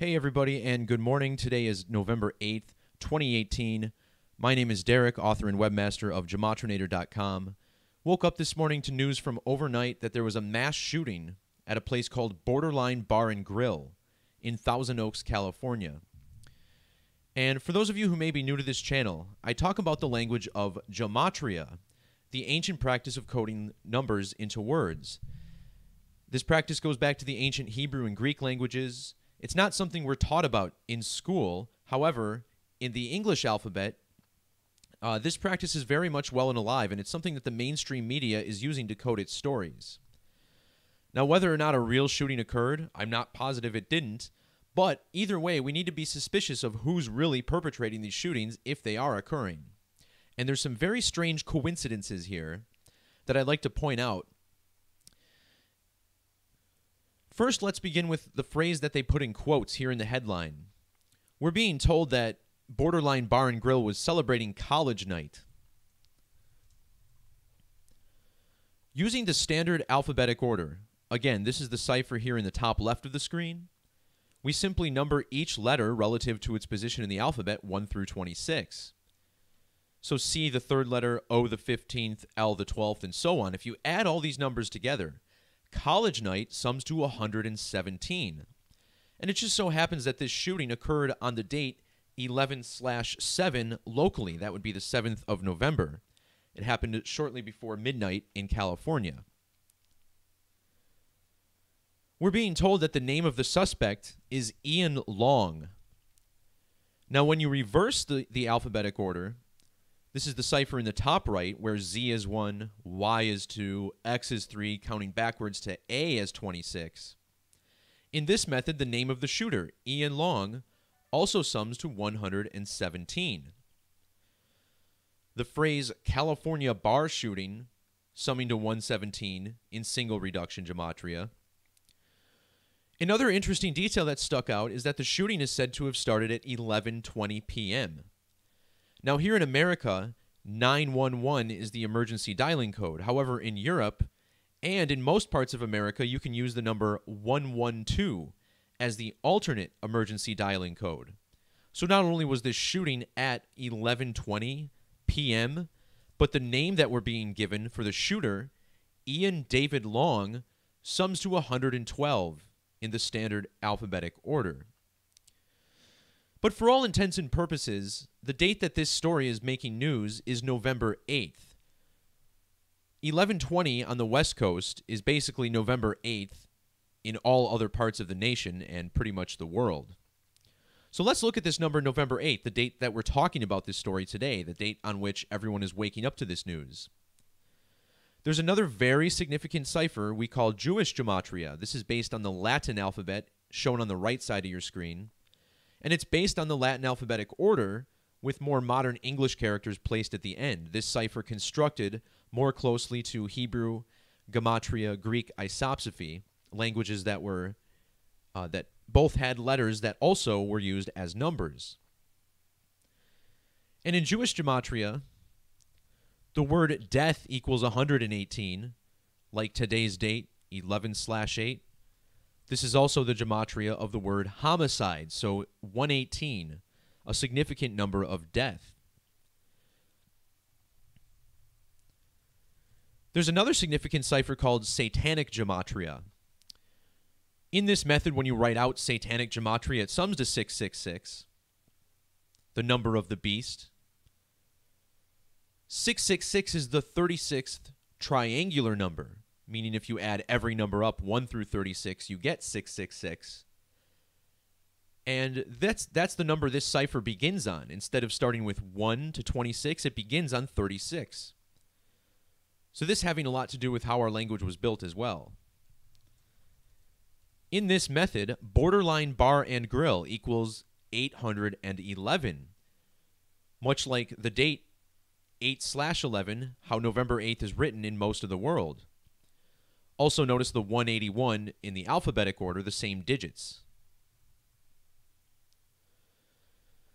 Hey everybody, and good morning. Today is November 8th, 2018. My name is Derek, author and webmaster of Gematrinator.com. Woke up this morning to news from overnight that there was a mass shooting at a place called Borderline Bar and Grill in Thousand Oaks, California. And for those of you who may be new to this channel, I talk about the language of Gematria, the ancient practice of coding numbers into words. This practice goes back to the ancient Hebrew and Greek languages. It's not something we're taught about in school. However, in the English alphabet, this practice is very much well and alive, and it's something that the mainstream media is using to code its stories. Now, whether or not a real shooting occurred, I'm not positive it didn't, but either way, we need to be suspicious of who's really perpetrating these shootings if they are occurring. And there's some very strange coincidences here that I'd like to point out. First, let's begin with the phrase that they put in quotes here in the headline. We're being told that Borderline Bar and Grill was celebrating college night. Using the standard alphabetic order, again, this is the cipher here in the top left of the screen, we simply number each letter relative to its position in the alphabet 1 through 26. So C, the third letter, O, the 15th, L, the 12th, and so on. If you add all these numbers together, college night sums to 117. And it just so happens that this shooting occurred on the date 11/7 locally. That would be the 7th of November. It happened shortly before midnight in California. We're being told that the name of the suspect is Ian Long. Now, when you reverse the alphabetic order, this is the cipher in the top right, where Z is 1, Y is 2, X is 3, counting backwards to A as 26. In this method, the name of the shooter, Ian Long, also sums to 117. The phrase California bar shooting, summing to 117 in single reduction gematria. Another interesting detail that stuck out is that the shooting is said to have started at 11:20 p.m. Now, here in America, 911 is the emergency dialing code. However, in Europe and in most parts of America, you can use the number 112 as the alternate emergency dialing code. So not only was this shooting at 11:20 p.m., but the name that we're being given for the shooter, Ian David Long, sums to 112 in the standard alphabetic order. But for all intents and purposes, the date that this story is making news is November 8th. 11:20 on the West Coast is basically November 8th in all other parts of the nation and pretty much the world. So let's look at this number, November 8th, the date that we're talking about this story today, the date on which everyone is waking up to this news. There's another very significant cipher we call Jewish Gematria. This is based on the Latin alphabet shown on the right side of your screen. And it's based on the Latin alphabetic order with more modern English characters placed at the end. This cipher constructed more closely to Hebrew, Gematria, Greek isopsephy, languages that were that both had letters that also were used as numbers. And in Jewish Gematria, the word death equals 118, like today's date, 11/8. This is also the gematria of the word homicide, so 118, a significant number of death. There's another significant cipher called satanic gematria. In this method, when you write out satanic gematria, it sums to 666, the number of the beast. 666 is the 36th triangular number, meaning if you add every number up 1 through 36, you get 666. And that's the number this cipher begins on. Instead of starting with 1 to 26, it begins on 36. So this having a lot to do with how our language was built as well. In this method, Borderline Bar and Grill equals 811. Much like the date 8/11, how November 8th is written in most of the world. Also notice the 181 in the alphabetic order, the same digits.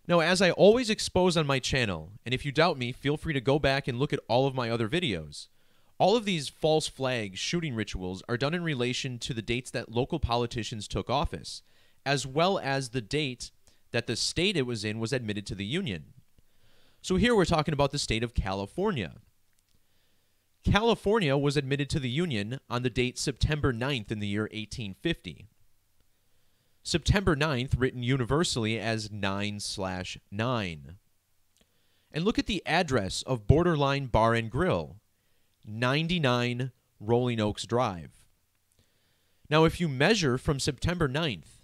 Now, as I always expose on my channel, and if you doubt me, feel free to go back and look at all of my other videos. All of these false flag shooting rituals are done in relation to the dates that local politicians took office, as well as the date that the state it was in was admitted to the Union. So here we're talking about the state of California. California was admitted to the Union on the date September 9th in the year 1850. September 9th, written universally as 9/9. And look at the address of Borderline Bar and Grill, 99 Rolling Oaks Drive. Now, if you measure from September 9th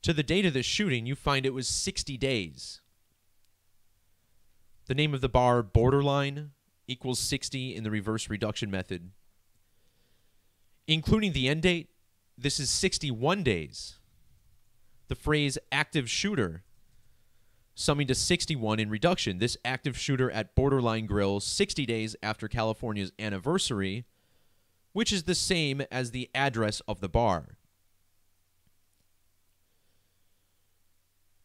to the date of the shooting, you find it was 60 days. The name of the bar, Borderline, equals 60 in the reverse reduction method. Including the end date, this is 61 days. The phrase active shooter, summing to 61 in reduction. This active shooter at Borderline Grill 60 days after California's anniversary, which is the same as the address of the bar.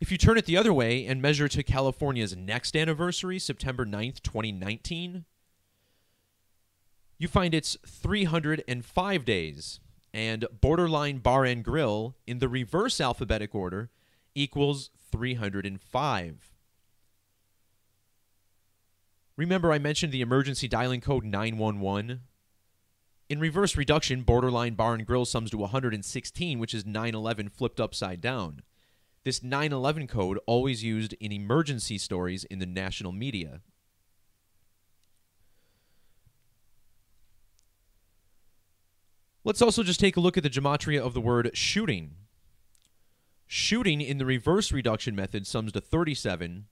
If you turn it the other way and measure to California's next anniversary, September 9th, 2019, you find it's 305 days, and Borderline Bar and Grill in the reverse alphabetic order equals 305. Remember I mentioned the emergency dialing code 911? In reverse reduction, Borderline Bar and Grill sums to 116, which is 911 flipped upside down. This 911 code always used in emergency stories in the national media. Let's also just take a look at the gematria of the word shooting. Shooting in the reverse reduction method sums to 37.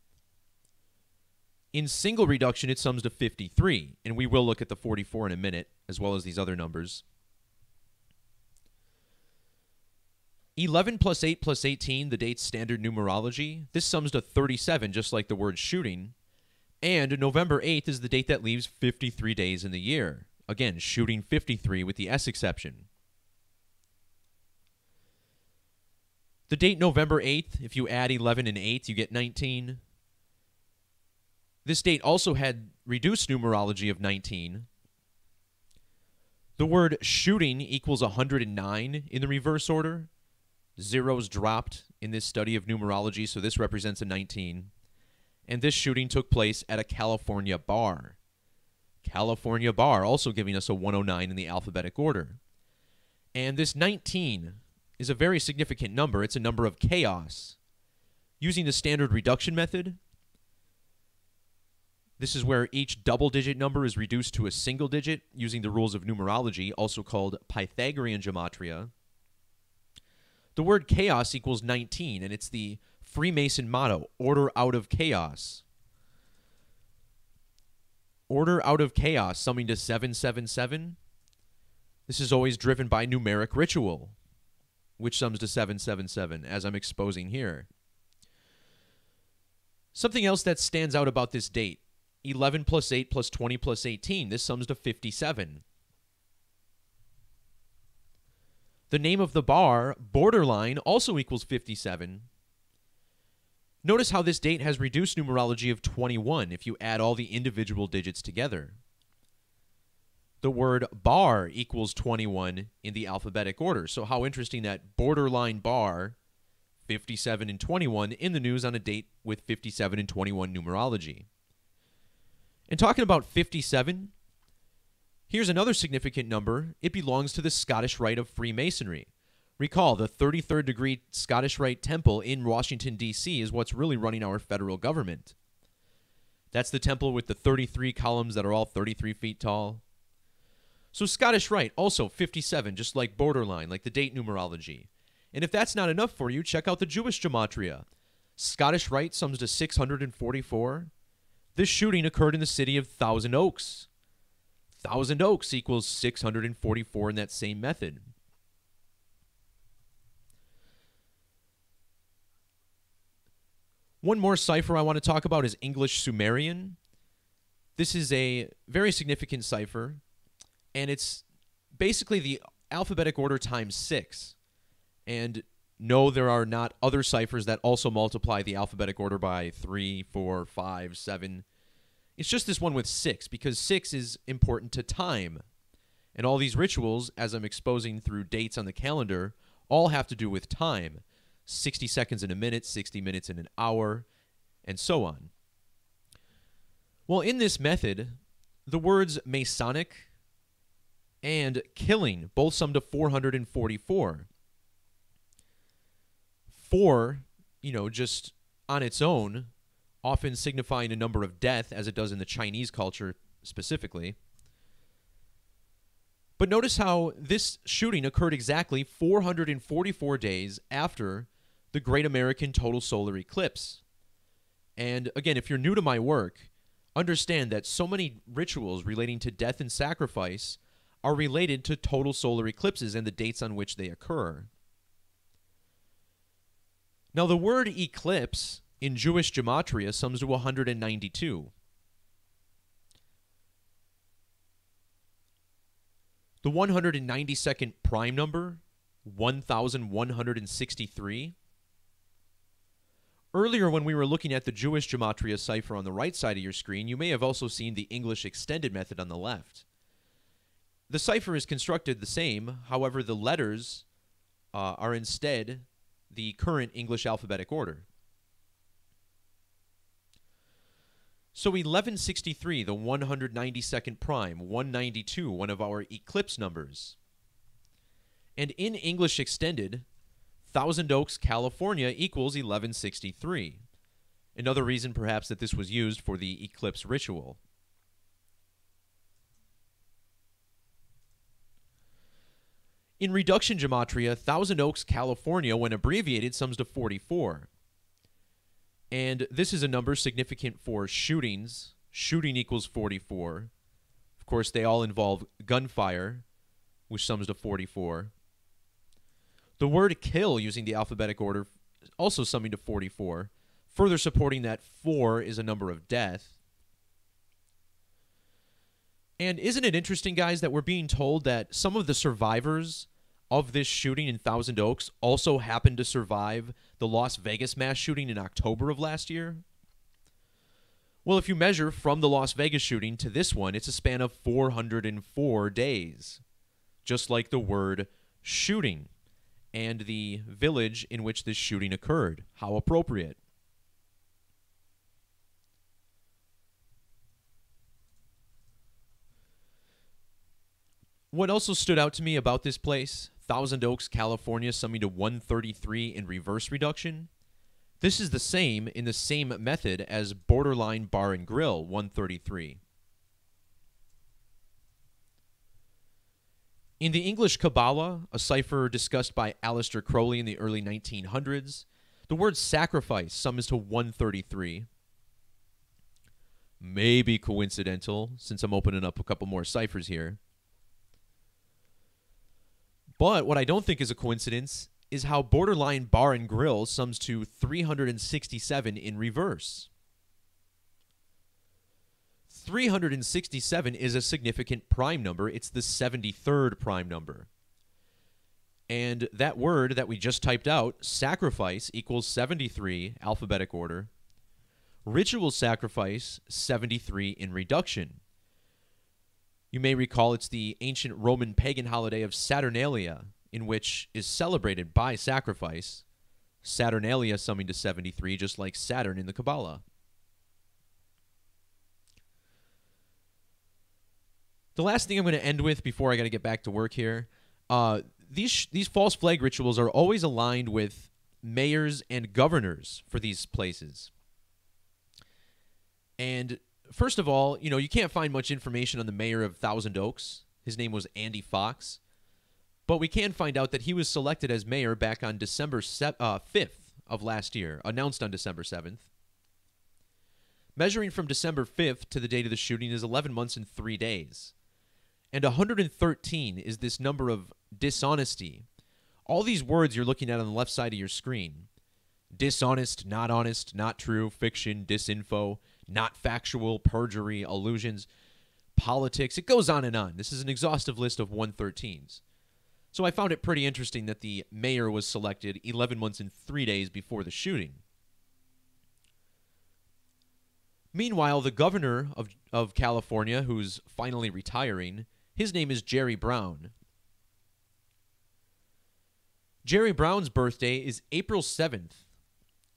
In single reduction, it sums to 53, and we will look at the 44 in a minute, as well as these other numbers. 11 plus 8 plus 18, the date's standard numerology. This sums to 37, just like the word shooting. And November 8th is the date that leaves 53 days in the year. Again, shooting 53 with the S exception. The date November 8th, if you add 11 and 8, you get 19. This date also had reduced numerology of 19. The word shooting equals 109 in the reverse order. Zeros dropped in this study of numerology, so this represents a 19. And this shooting took place at a California bar. California bar, also giving us a 109 in the alphabetic order. And this 19 is a very significant number. It's a number of chaos. Using the standard reduction method, this is where each double-digit number is reduced to a single digit using the rules of numerology, also called Pythagorean gematria. The word chaos equals 19, and it's the Freemason motto, order out of chaos. Order out of chaos, summing to 777. This is always driven by numeric ritual, which sums to 777, as I'm exposing here. Something else that stands out about this date, 11 plus 8 plus 20 plus 18, this sums to 57. The name of the bar, Borderline, also equals 57. Notice how this date has reduced numerology of 21 if you add all the individual digits together. The word bar equals 21 in the alphabetic order. So how interesting that Borderline bar, 57 and 21, in the news on a date with 57 and 21 numerology. And talking about 57, here's another significant number. It belongs to the Scottish Rite of Freemasonry. Recall, the 33rd degree Scottish Rite Temple in Washington, D.C. is what's really running our federal government. That's the temple with the 33 columns that are all 33 feet tall. So Scottish Rite, also 57, just like Borderline, like the date numerology. And if that's not enough for you, check out the Jewish gematria. Scottish Rite sums to 644. This shooting occurred in the city of Thousand Oaks. Thousand Oaks equals 644 in that same method. One more cipher I want to talk about is English Sumerian. This is a very significant cipher, and it's basically the alphabetic order times 6. And no, there are not other ciphers that also multiply the alphabetic order by 3, 4, 5, 7. It's just this one with 6, because 6 is important to time. And all these rituals, as I'm exposing through dates on the calendar, all have to do with time. 60 seconds in a minute, 60 minutes in an hour, and so on. Well, in this method, the words Masonic and killing both sum to 444. 4, just on its own, often signifying a number of death, as it does in the Chinese culture specifically. But notice how this shooting occurred exactly 444 days after the Great American Total Solar Eclipse. And again, if you're new to my work, understand that so many rituals relating to death and sacrifice are related to total solar eclipses and the dates on which they occur. Now, the word eclipse in Jewish Gematria sums to 192. The 192nd prime number, 1163. Earlier, when we were looking at the Jewish Gematria cipher on the right side of your screen, you may have also seen the English extended method on the left. The cipher is constructed the same, however, the letters are instead the current English alphabetic order. So 1163, the 192nd prime, 192, one of our eclipse numbers. And in English extended, Thousand Oaks, California equals 1163. Another reason perhaps that this was used for the eclipse ritual. In reduction gematria, Thousand Oaks, California, when abbreviated, sums to 44. And this is a number significant for shootings. Shooting equals 44. Of course, they all involve gunfire, which sums to 44. The word kill, using the alphabetic order, also summing to 44, further supporting that 4 is a number of death. And isn't it interesting, guys, that we're being told that some of the survivors of this shooting in Thousand Oaks also happened to survive the Las Vegas mass shooting in October of last year? Well, if you measure from the Las Vegas shooting to this one, it's a span of 404 days, just like the word shooting and the village in which this shooting occurred. How appropriate. What also stood out to me about this place, Thousand Oaks, California, summing to 133 in reverse reduction. This is the same in the same method as Borderline Bar and Grill, 133. In the English Kabbalah, a cipher discussed by Aleister Crowley in the early 1900s, the word sacrifice sums to 133. Maybe coincidental, since I'm opening up a couple more ciphers here. But what I don't think is a coincidence is how Borderline Bar and Grill sums to 367 in reverse. 367 is a significant prime number. It's the 73rd prime number. And that word that we just typed out, sacrifice, equals 73, alphabetic order. Ritual sacrifice, 73 in reduction. You may recall it's the ancient Roman pagan holiday of Saturnalia, in which is celebrated by sacrifice. Saturnalia summing to 73, just like Saturn in the Kabbalah. The last thing I'm going to end with before I got to get back to work here, these false flag rituals are always aligned with mayors and governors for these places. And first of all, you can't find much information on the mayor of Thousand Oaks. His name was Andy Fox. But we can find out that he was selected as mayor back on December 5th of last year, announced on December 7th. Measuring from December 5th to the date of the shooting is 11 months and 3 days. And 113 is this number of dishonesty. All these words you're looking at on the left side of your screen. Dishonest, not true, fiction, disinfo, not factual, perjury, illusions, politics. It goes on and on. This is an exhaustive list of 113s. So I found it pretty interesting that the mayor was selected 11 months and 3 days before the shooting. Meanwhile, the governor of California, who's finally retiring, his name is Jerry Brown. Jerry Brown's birthday is April 7th,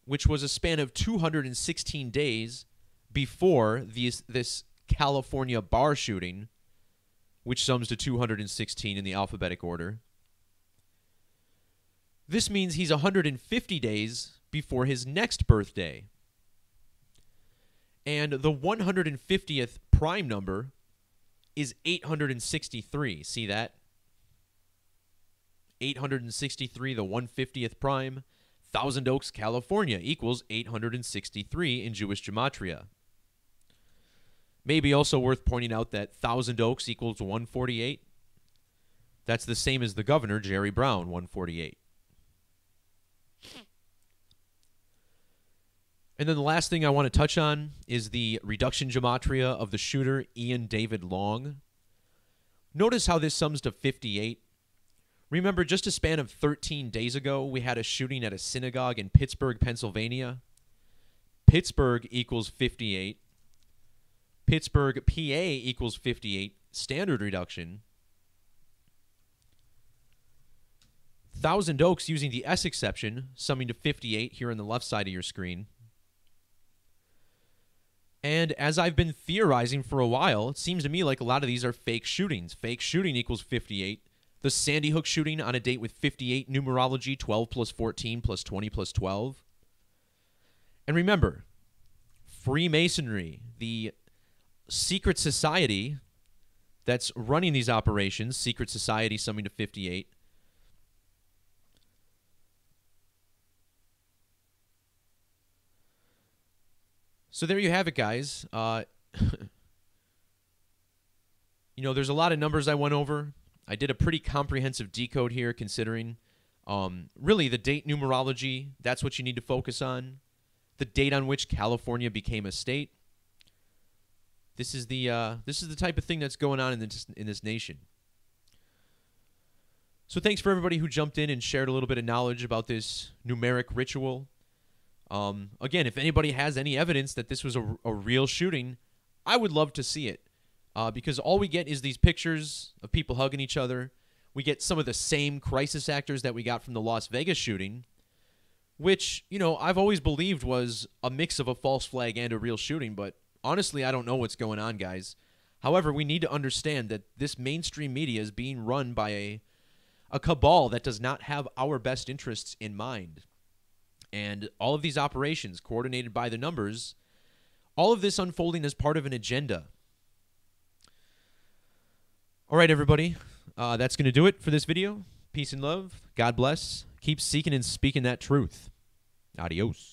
which was a span of 216 days before this California bar shooting, which sums to 216 in the alphabetic order. This means he's 150 days before his next birthday. And the 150th prime number is 863. See that? 863, the 150th prime. Thousand Oaks, California equals 863 in Jewish Gematria. Maybe also worth pointing out that Thousand Oaks equals 148. That's the same as the governor, Jerry Brown, 148. And then the last thing I want to touch on is the reduction gematria of the shooter, Ian David Long. Notice how this sums to 58. Remember, just a span of 13 days ago, we had a shooting at a synagogue in Pittsburgh, Pennsylvania. Pittsburgh equals 58. Pittsburgh, PA equals 58. Standard reduction. Thousand Oaks using the S exception, summing to 58 here on the left side of your screen. And as I've been theorizing for a while, it seems to me like a lot of these are fake shootings. Fake shooting equals 58. The Sandy Hook shooting on a date with 58, numerology, 12 plus 14 plus 20 plus 12. And remember, Freemasonry, the secret society that's running these operations, secret society summing to 58, so there you have it, guys. There's a lot of numbers I went over. I did a pretty comprehensive decode here, considering really the date numerology. That's what you need to focus on. The date on which California became a state. This is the type of thing that's going on in this nation. So thanks for everybody who jumped in and shared a little bit of knowledge about this numeric ritual. Again, if anybody has any evidence that this was a real shooting, I would love to see it. Because all we get is these pictures of people hugging each other. We get some of the same crisis actors that we got from the Las Vegas shooting, which, I've always believed was a mix of a false flag and a real shooting, but honestly, I don't know what's going on, guys. However, we need to understand that this mainstream media is being run by a cabal that does not have our best interests in mind. And all of these operations, coordinated by the numbers, all of this unfolding as part of an agenda. All right, everybody. That's going to do it for this video. Peace and love. God bless. Keep seeking and speaking that truth. Adios.